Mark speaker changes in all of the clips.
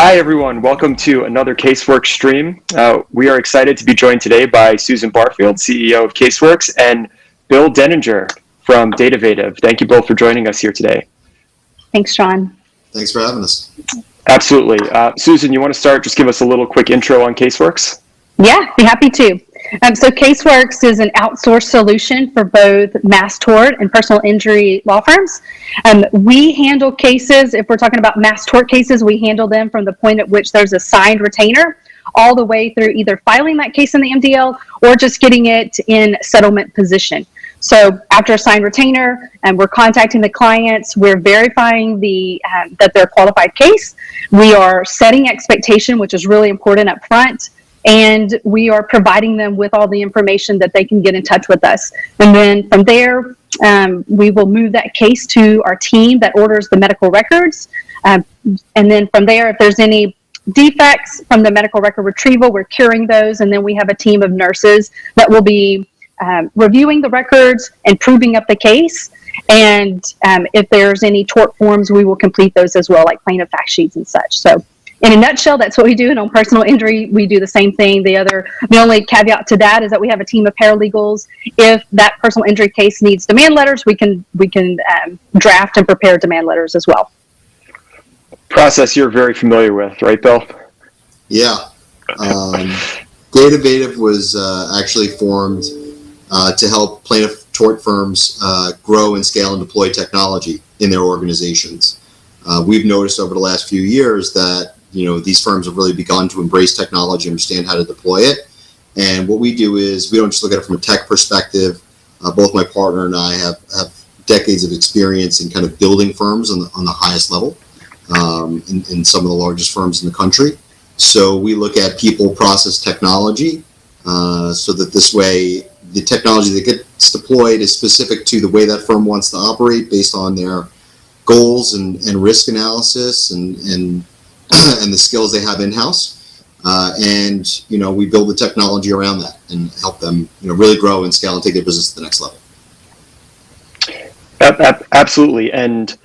Speaker 1: Hi, everyone. Welcome to another CaseWorks stream. We are excited to be joined today by Susan Barfield, CEO of CaseWorks, and Bill Denninger from Datavative. Thank you both for joining us here today.
Speaker 2: Thanks, Sean.
Speaker 3: Thanks for having us.
Speaker 1: Absolutely. Susan, you want to start? Just give us a little quick intro on CaseWorks.
Speaker 2: Yeah, be happy to. So CaseWorks is an outsourced solution for both mass tort and personal injury law firms. We handle cases, if we're talking about mass tort cases, we handle them from the point at which there's a signed retainer all the way through either filing that case in the MDL or just getting it in settlement position. So after a signed retainer, we're contacting the clients, we're verifying that they're a qualified case. We are setting expectation, which is really important up front. And we are providing them with all the information that they can get in touch with us. And then from there, we will move that case to our team that orders the medical records. And then from there, if there's any defects from the medical record retrieval, we're curing those. And then we have a team of nurses that will be reviewing the records and proving up the case. And if there's any tort forms, we will complete those as well, like plaintiff fact sheets and such. So in a nutshell, that's what we do. And on personal injury, we do the same thing. The only caveat to that is that we have a team of paralegals. If that personal injury case needs demand letters, we can draft and prepare demand letters as well.
Speaker 1: Process you're very familiar with, right, Bill?
Speaker 3: Yeah. Datavative was actually formed to help plaintiff tort firms grow and scale and deploy technology in their organizations. We've noticed over the last few years that these firms have really begun to embrace technology, understand how to deploy it. And what we do is we don't just look at it from a tech perspective. Both my partner and I have decades of experience in kind of building firms on the highest level in some of the largest firms in the country. So we look at people, process, technology, so that this way the technology that gets deployed is specific to the way that firm wants to operate based on their goals and risk analysis and the skills they have in-house, and we build the technology around that and help them really grow and scale and take their business to the next level.
Speaker 1: Absolutely. And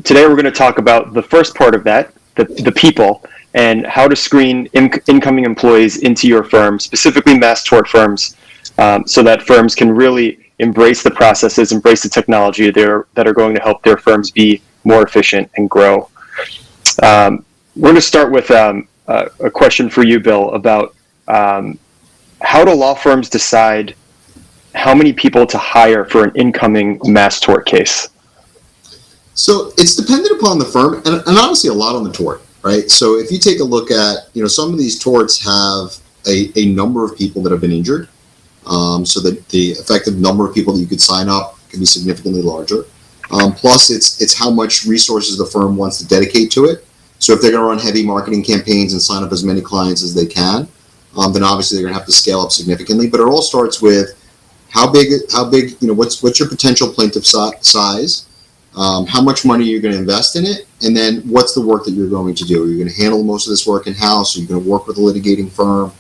Speaker 1: today we're going to talk about the first part of that, the people, and how to screen incoming employees into your firm, specifically mass tort firms, so that firms can really embrace the processes, embrace the technology that are going to help their firms be more efficient and grow. We're going to start with a question for you, Bill, about how do law firms decide how many people to hire for an incoming mass tort case?
Speaker 3: So it's dependent upon the firm and honestly a lot on the tort, right? So if you take a look at, some of these torts have a number of people that have been injured. So that the effective number of people that you could sign up can be significantly larger. Plus, it's how much resources the firm wants to dedicate to it. So if they're going to run heavy marketing campaigns and sign up as many clients as they can, then obviously they're going to have to scale up significantly. But it all starts with how big, what's your potential plaintiff size, how much money you're going to invest in it, and then what's the work that you're going to do. Are you going to handle most of this work in-house? Are you going to work with a litigating firm?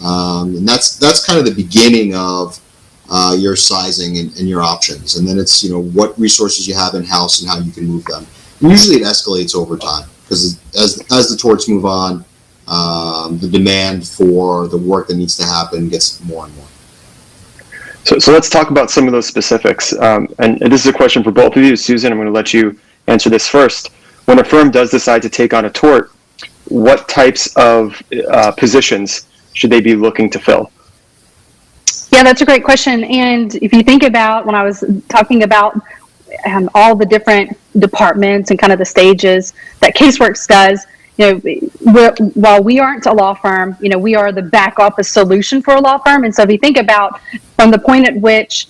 Speaker 3: And that's kind of the beginning of your sizing and your options. And then it's, what resources you have in-house and how you can move them. And usually it escalates over time because as the torts move on, the demand for the work that needs to happen gets more and more.
Speaker 1: So let's talk about some of those specifics. And this is a question for both of you. Susan, I'm going to let you answer this first. When a firm does decide to take on a tort, what types of positions should they be looking to fill?
Speaker 2: Yeah, that's a great question. And if you think about when I was talking about all the different departments and kind of the stages that CaseWorks does, while we aren't a law firm, we are the back office solution for a law firm. And so if you think about from the point at which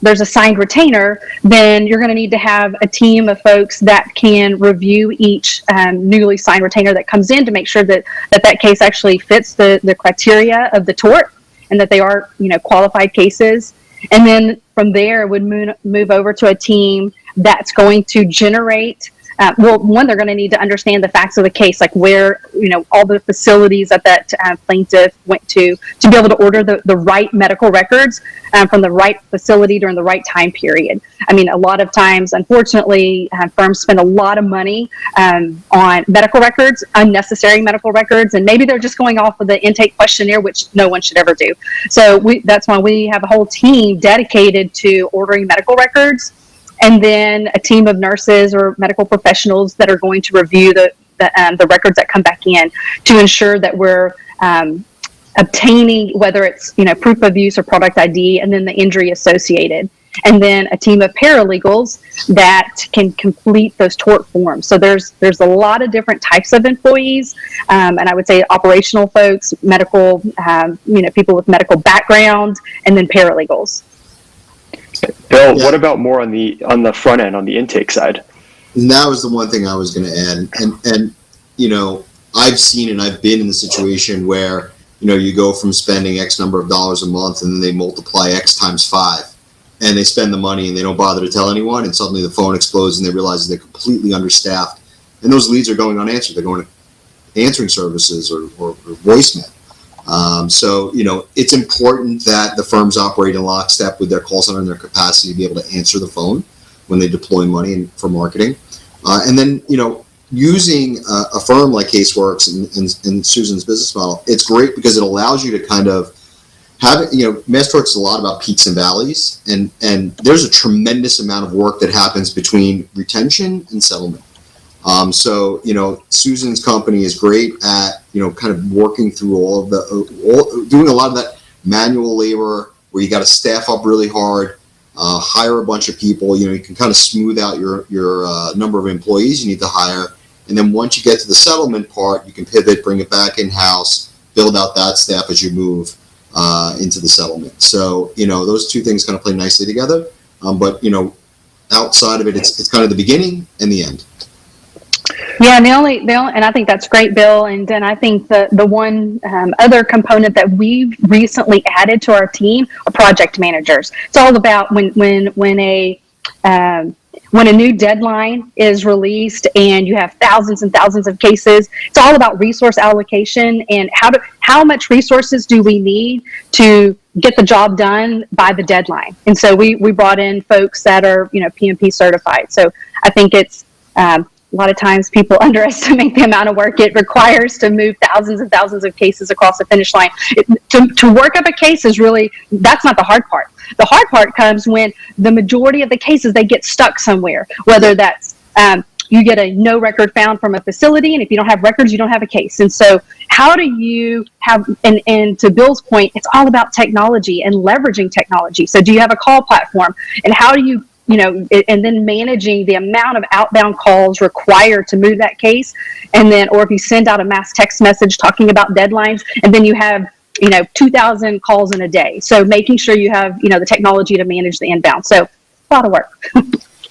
Speaker 2: there's a signed retainer, then you're going to need to have a team of folks that can review each newly signed retainer that comes in to make sure that case actually fits the criteria of the tort and that they are, qualified cases. And then from there, it would move over to a team that's going to generate well, one, they're going to need to understand the facts of the case, like where, all the facilities that plaintiff went to be able to order the right medical records from the right facility during the right time period. I mean, a lot of times, unfortunately, firms spend a lot of money on medical records, unnecessary medical records, and maybe they're just going off of the intake questionnaire, which no one should ever do. So that's why we have a whole team dedicated to ordering medical records, and then a team of nurses or medical professionals that are going to review the records that come back in to ensure that we're obtaining, whether it's proof of use or product ID, and then the injury associated. And then a team of paralegals that can complete those tort forms. So there's a lot of different types of employees, and I would say operational folks, medical, people with medical background, and then paralegals.
Speaker 1: Bill, what about more on the front end, on the intake side?
Speaker 3: And that was the one thing I was going to add. And I've seen and I've been in the situation where, you go from spending X number of dollars a month and then they multiply X times 5 and they spend the money and they don't bother to tell anyone, and suddenly the phone explodes and they realize they're completely understaffed. And those leads are going unanswered. They're going to answering services or voicemail. So, it's important that the firms operate in lockstep with their call center and their capacity to be able to answer the phone when they deploy money for marketing. And then, using a firm like CaseWorks and Susan's business model, it's great because it allows you to kind of have it, Mass Tort's a lot about peaks and valleys, and there's a tremendous amount of work that happens between retention and settlement. So, Susan's company is great at, kind of working through doing a lot of that manual labor where you got to staff up really hard, hire a bunch of people, you can kind of smooth out your number of employees you need to hire. And then once you get to the settlement part, you can pivot, bring it back in-house, build out that staff as you move into the settlement. So, those two things kind of play nicely together. But, outside of it, it's kind of the beginning and the end.
Speaker 2: Yeah, and the only, and I think that's great, Bill. And then I think the one other component that we've recently added to our team are project managers. It's all about when a new deadline is released and you have thousands and thousands of cases. It's all about resource allocation and how much resources do we need to get the job done by the deadline. And so we brought in folks that are PMP certified. So I think it's a lot of times people underestimate the amount of work it requires to move thousands and thousands of cases across the finish line. To work up a case that's not the hard part. The hard part comes when the majority of the cases, they get stuck somewhere, whether that's you get a no record found from a facility, and if you don't have records, you don't have a case. And so how do you have, and to Bill's point, it's all about technology and leveraging technology. So do you have a call platform, and how do you and then managing the amount of outbound calls required to move that case. And then, or if you send out a mass text message talking about deadlines, and then you have, 2,000 calls in a day. So making sure you have, the technology to manage the inbound. So a lot of work.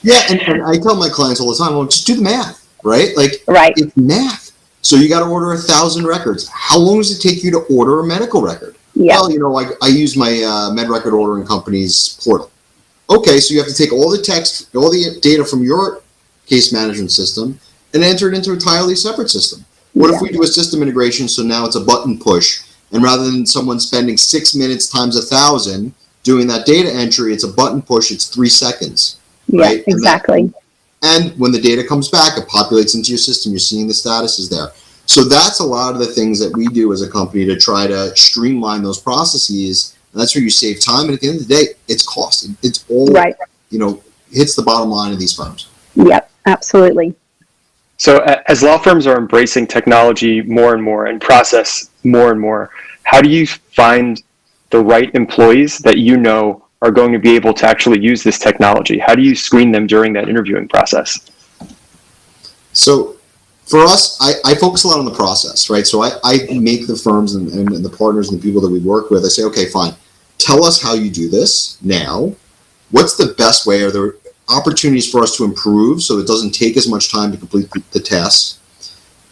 Speaker 3: Yeah. And I tell my clients all the time, well, just do the math, right?
Speaker 2: Right.
Speaker 3: It's math. So you got to order 1,000 records. How long does it take you to order a medical record?
Speaker 2: Yeah.
Speaker 3: Well, I use my med record ordering company's portal. Okay, so you have to take all the text, all the data from your case management system and enter it into a entirely separate system. What if we do a system integration, so now it's a button push, and rather than someone spending 6 minutes times 1,000 doing that data entry, it's a button push, it's 3 seconds. Right?
Speaker 2: Yeah, exactly.
Speaker 3: And when the data comes back, it populates into your system, you're seeing the statuses there. So that's a lot of the things that we do as a company to try to streamline those processes. And that's where you save time. And at the end of the day, it's cost. It's all,
Speaker 2: right.
Speaker 3: Hits the bottom line of these firms.
Speaker 2: Yep, absolutely.
Speaker 1: So as law firms are embracing technology more and more and process more and more, how do you find the right employees that are going to be able to actually use this technology? How do you screen them during that interviewing process?
Speaker 3: So for us, I focus a lot on the process, right? So I make the firms and the partners and the people that we work with, I say, okay, fine. Tell us how you do this now. What's the best way? Are there opportunities for us to improve so it doesn't take as much time to complete the task?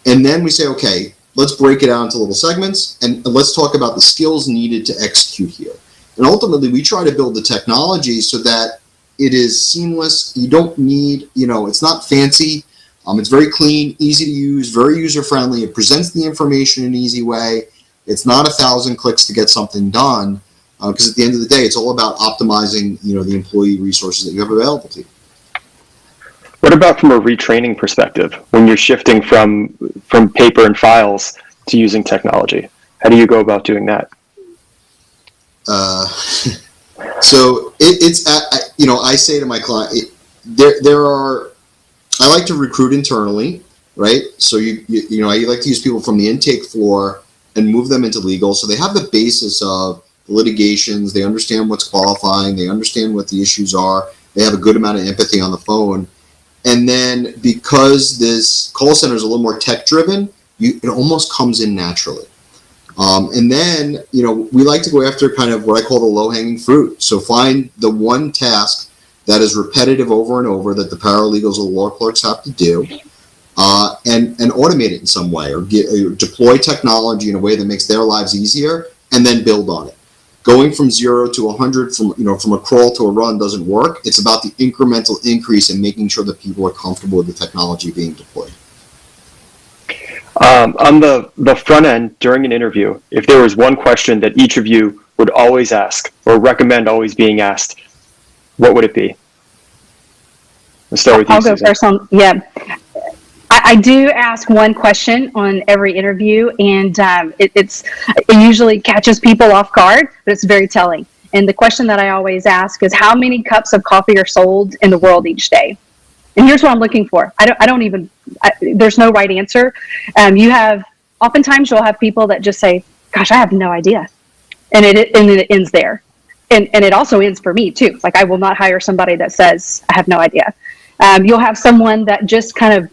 Speaker 3: And then we say, okay, let's break it out into little segments and let's talk about the skills needed to execute here. And ultimately, we try to build the technology so that it is seamless. You don't need, it's not fancy. It's very clean, easy to use, very user-friendly. It presents the information in an easy way. It's not 1,000 clicks to get something done, because at the end of the day, it's all about optimizing, the employee resources that you have available to you.
Speaker 1: What about from a retraining perspective, when you're shifting from paper and files to using technology? How do you go about doing that?
Speaker 3: So I say to my client, I like to recruit internally, right? So I like to use people from the intake floor and move them into legal, so they have the basis of litigations. They understand what's qualifying. They understand what the issues are. They have a good amount of empathy on the phone. And then because this call center is a little more tech driven, it almost comes in naturally. And then, we like to go after kind of what I call the low hanging fruit. So find the one task that is repetitive over and over that the paralegals or the law clerks have to do, and automate it in some way, or deploy technology in a way that makes their lives easier, and then build on it. Going from 0 to 100, from a crawl to a run doesn't work. It's about the incremental increase and making sure that people are comfortable with the technology being deployed.
Speaker 1: On the front end, during an interview, if there was one question that each of you would always ask or recommend always being asked, what would it be? Let's start with you,
Speaker 2: I'll go
Speaker 1: Susan.
Speaker 2: first. Yeah. I do ask one question on every interview, and it usually catches people off guard, but it's very telling. And the question that I always ask is, how many cups of coffee are sold in the world each day? And here's what I'm looking for. There's no right answer. Oftentimes you'll have people that just say, gosh, I have no idea. And it ends there. And it also ends for me too. Like, I will not hire somebody that says, I have no idea. You'll have someone that just kind of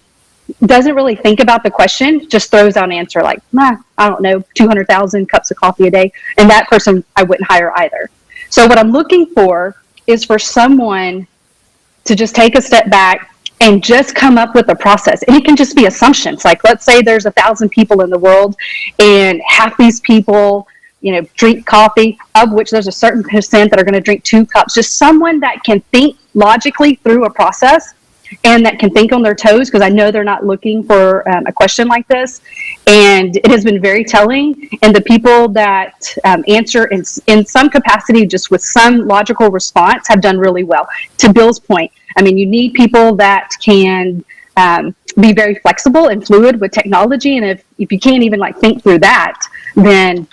Speaker 2: doesn't really think about the question, just throws out an answer like, I don't know, 200,000 cups of coffee a day. And that person I wouldn't hire either. So what I'm looking for is for someone to just take a step back and just come up with a process. And it can just be assumptions. Like, let's say there's 1,000 people in the world, and half these people, drink coffee, of which there's a certain percent that are going to drink 2 cups. Just someone that can think logically through a process and that can think on their toes, because I know they're not looking for a question like this. And it has been very telling. And the people that answer in some capacity, just with some logical response, have done really well. To Bill's point, you need people that can be very flexible and fluid with technology. And if you can't even think through that, then,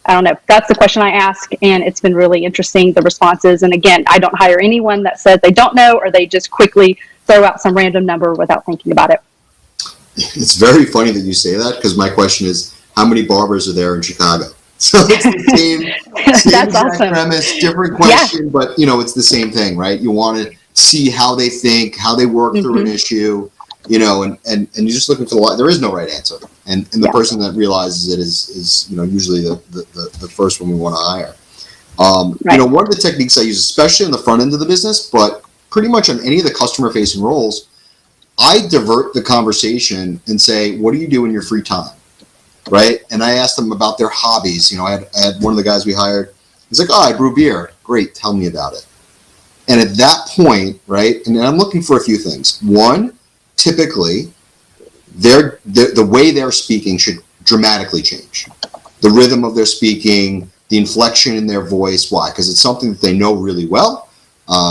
Speaker 2: I don't know. That's the question I ask, and it's been really interesting, the responses. And again, I don't hire anyone that says they don't know, or they just quickly throw out some random number without thinking about it.
Speaker 3: It's very funny that you say that, because my question is, how many barbers are there in Chicago? So it's the same
Speaker 2: That's awesome.
Speaker 3: premise, different question, yeah. But it's the same thing, right? You want to see how they think, how they work through an issue, and you're just looking for there is no right answer. And the person that realizes it is usually the first one we want to hire. Right. One of the techniques I use, especially on the front end of the business, but pretty much on any of the customer facing roles, I divert the conversation and say, what do you do in your free time? Right? And I asked them about their hobbies. I had one of the guys we hired. He's like, I brew beer. Great. Tell me about it. And at that point, right, and I'm looking for a few things. One, typically, the way they're speaking should dramatically change. The rhythm of their speaking, the inflection in their voice. Why? Because it's something that they know really well.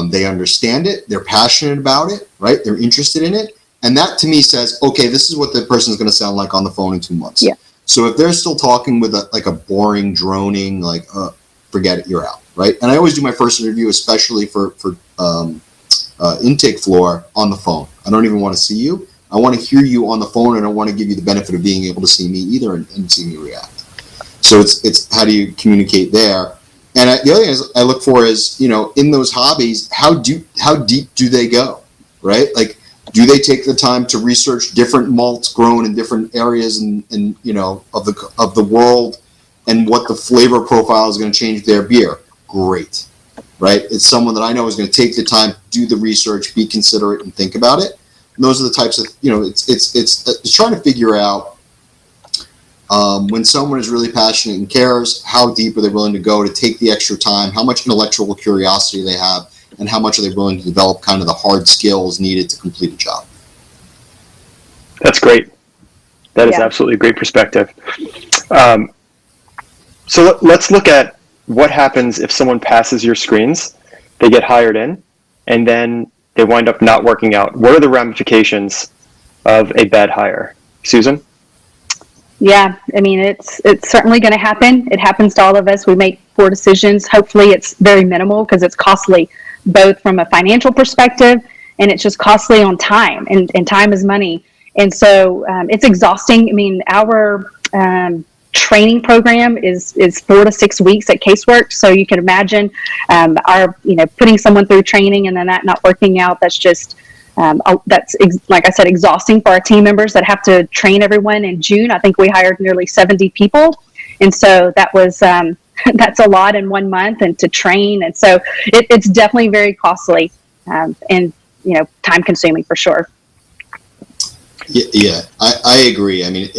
Speaker 3: They understand it. They're passionate about it, right? They're interested in it. And that to me says, okay, this is what the person is going to sound like on the phone in 2 months. Yeah. So if they're still talking with a boring, droning, forget it, you're out, right? And I always do my first interview, especially for intake floor, on the phone. I don't even want to see you. I want to hear you on the phone, and I want to give you the benefit of being able to see me either and see me react. So it's how do you communicate there? And the other thing I look for is, in those hobbies, how deep do they go, right? Like, do they take the time to research different malts grown in different areas of the world, and what the flavor profile is going to change their beer? Great, right? It's someone that I know is going to take the time, do the research, be considerate, and think about it. And those are the types of, it's trying to figure out when someone is really passionate and cares, how deep are they willing to go to take the extra time, how much intellectual curiosity they have, and how much are they willing to develop kind of the hard skills needed to complete a job.
Speaker 1: That's great. That is
Speaker 2: Yeah.
Speaker 1: absolutely a great perspective. So let's look at what happens if someone passes your screens, they get hired in, and then they wind up not working out. What are the ramifications of a bad hire? Susan?
Speaker 2: Yeah, I mean, it's certainly going to happen. It happens to all of us. We make poor decisions. Hopefully, it's very minimal because it's costly, both from a financial perspective, and it's just costly on time, and time is money. And so it's exhausting. I mean, our training program is 4 to 6 weeks at CaseWorks. So you can imagine our putting someone through training and then that not working out. That's just like I said, exhausting for our team members that have to train everyone. In June, I think we hired nearly 70 people. And so that was, that's a lot in 1 month and to train. And so it's definitely very costly and, time consuming for sure.
Speaker 3: Yeah, I agree. I mean,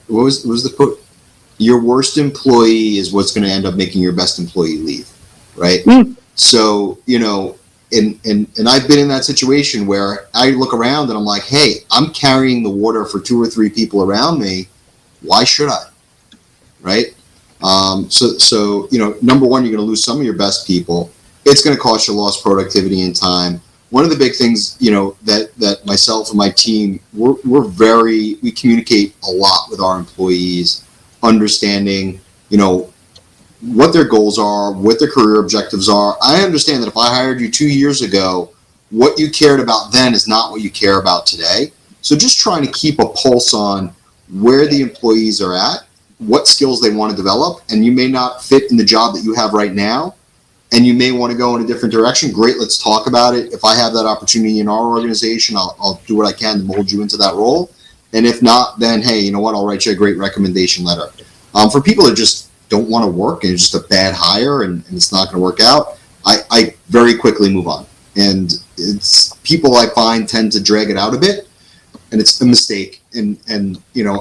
Speaker 3: what was the quote? Your worst employee is what's going to end up making your best employee leave, right? So, and I've been in that situation where I look around and I'm like, hey, I'm carrying the water for 2 or 3 people around me. Why should I? Right? So number one, you're going to lose some of your best people. It's going to cost you lost productivity and time. One of the big things, that myself and my team, we communicate a lot with our employees, understanding, what their goals are, what their career objectives are. I understand that if I hired you 2 years ago, what you cared about then is not what you care about today. So just trying to keep a pulse on where the employees are at, what skills they want to develop, and you may not fit in the job that you have right now, and you may want to go in a different direction. Great, let's talk about it. If I have that opportunity in our organization, I'll do what I can to mold you into that role. And if not, then hey, you know what? I'll write you a great recommendation letter. For people that just don't want to work and it's just a bad hire and it's not going to work out, I very quickly move on. And it's people I find tend to drag it out a bit, and it's a mistake. And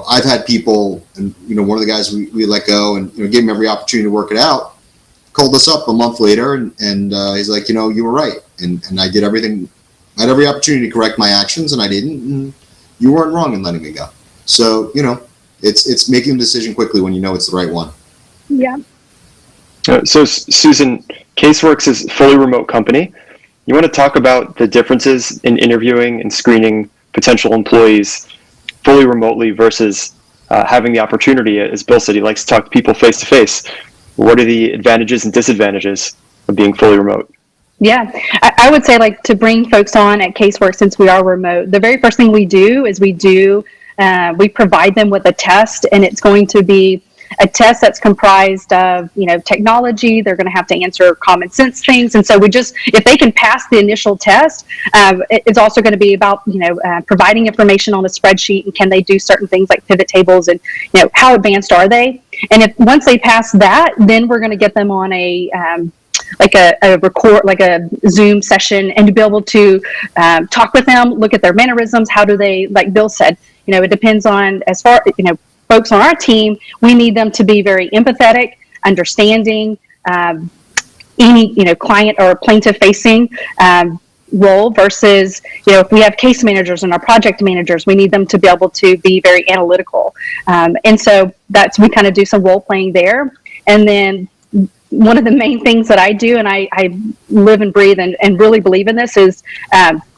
Speaker 3: I've had people, and one of the guys we let go and gave him every opportunity to work it out, called us up a month later and he's like, you were right, and I did everything. I had every opportunity to correct my actions, and I didn't. And you weren't wrong in letting me go. So it's making a decision quickly when you know it's the right one.
Speaker 2: Yeah.
Speaker 1: So Susan, CaseWorks is a fully remote company. You want to talk about the differences in interviewing and screening potential employees fully remotely versus having the opportunity, as Bill said, he likes to talk to people face to face. What are the advantages and disadvantages of being fully remote?
Speaker 2: Yeah, I would say, like, to bring folks on at CaseWorks, since we are remote, the very first thing we do is we provide them with a test, and it's going to be a test that's comprised of, technology. They're going to have to answer common sense things. And so if they can pass the initial test, it's also going to be about, providing information on a spreadsheet, and can they do certain things like pivot tables, and, how advanced are they? And once they pass that, then we're going to get them on a Zoom session, and to be able to talk with them, look at their mannerisms. How do they, like Bill said, it depends on, as far, folks on our team, we need them to be very empathetic, understanding, any, client or plaintiff facing role versus, if we have case managers and our project managers, we need them to be able to be very analytical. And so we kind of do some role playing there. And then one of the main things that I do, and I live and breathe and really believe in this, is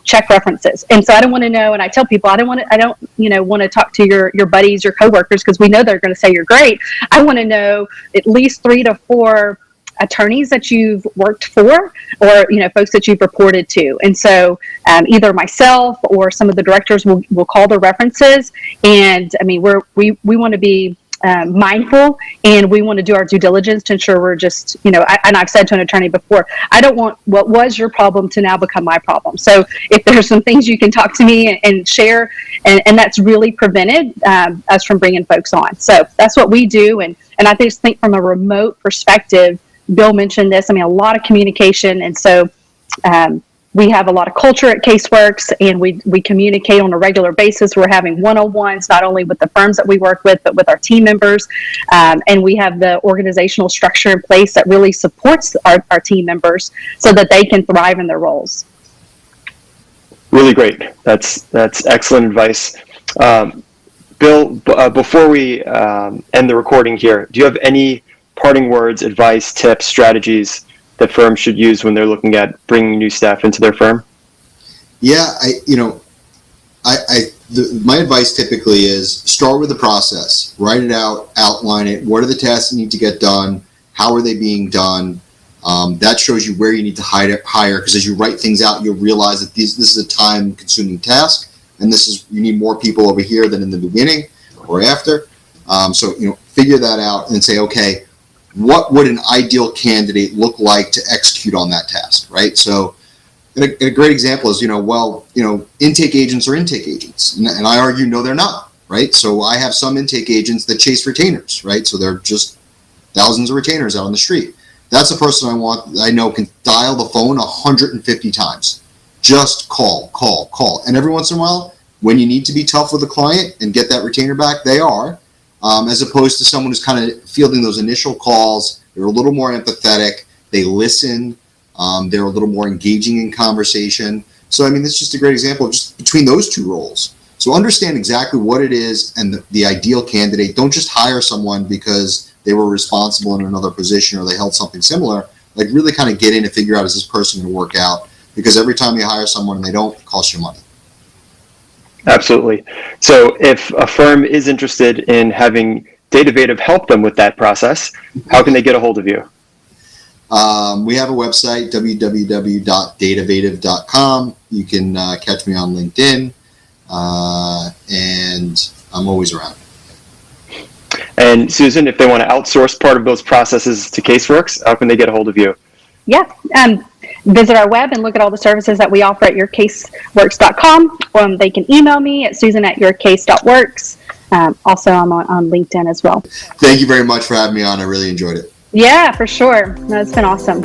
Speaker 2: check references. And so I don't want to know, and I tell people, I don't want to talk to your buddies, your coworkers, because we know they're going to say you're great. I want to know at least 3 to 4 attorneys that you've worked for, or folks that you've reported to. And so either myself or some of the directors will call the references. And I mean, we want to be mindful, and we want to do our due diligence to ensure we're just, and I've said to an attorney before, I don't want what was your problem to now become my problem. So if there's some things you can talk to me and share, and that's really prevented us from bringing folks on. So that's what we do. And I just think from a remote perspective, Bill mentioned this, I mean, a lot of communication. And so we have a lot of culture at CaseWorks, and we communicate on a regular basis. We're having one-on-ones, not only with the firms that we work with, but with our team members. And we have the organizational structure in place that really supports our team members so that they can thrive in their roles.
Speaker 1: Really great. That's excellent advice. Bill, before we end the recording here, do you have any parting words, advice, tips, strategies that firms should use when they're looking at bringing new staff into their firm?
Speaker 3: Yeah, my advice typically is start with the process, write it out, outline it. What are the tasks that need to get done? How are they being done? That shows you where you need to hire, because as you write things out, you'll realize that this is a time-consuming task, and you need more people over here than in the beginning or after. So figure that out and say, okay, what would an ideal candidate look like to execute on that task, right? So a great example is, intake agents are intake agents, and I argue no, they're not, right? So I have some intake agents that chase retainers, right? So they're just thousands of retainers out on the street. That's a person I know can dial the phone 150 times. Just call. And every once in a while, when you need to be tough with a client and get that retainer back, they are, as opposed to someone who's kind of fielding those initial calls. They're a little more empathetic. They listen. They're a little more engaging in conversation. So, that's just a great example of just between those two roles. So understand exactly what it is and the ideal candidate. Don't just hire someone because they were responsible in another position or they held something similar. Like really kind of get in and figure out, is this person going to work out? Because every time you hire someone and they don't, it costs you money.
Speaker 1: Absolutely. So if a firm is interested in having Datavative help them with that process, how can they get a hold of you?
Speaker 3: We have a website, www.datavative.com. You can catch me on LinkedIn, and I'm always around.
Speaker 1: And Susan, if they want to outsource part of those processes to CaseWorks, how can they get a hold of you?
Speaker 2: Yeah. Visit our web and look at all the services that we offer at yourcaseworks.com. They can email me at susan@yourcase.works. Also, I'm on LinkedIn as well.
Speaker 3: Thank you very much for having me on. I really enjoyed it.
Speaker 2: Yeah, for sure. No, it's been awesome.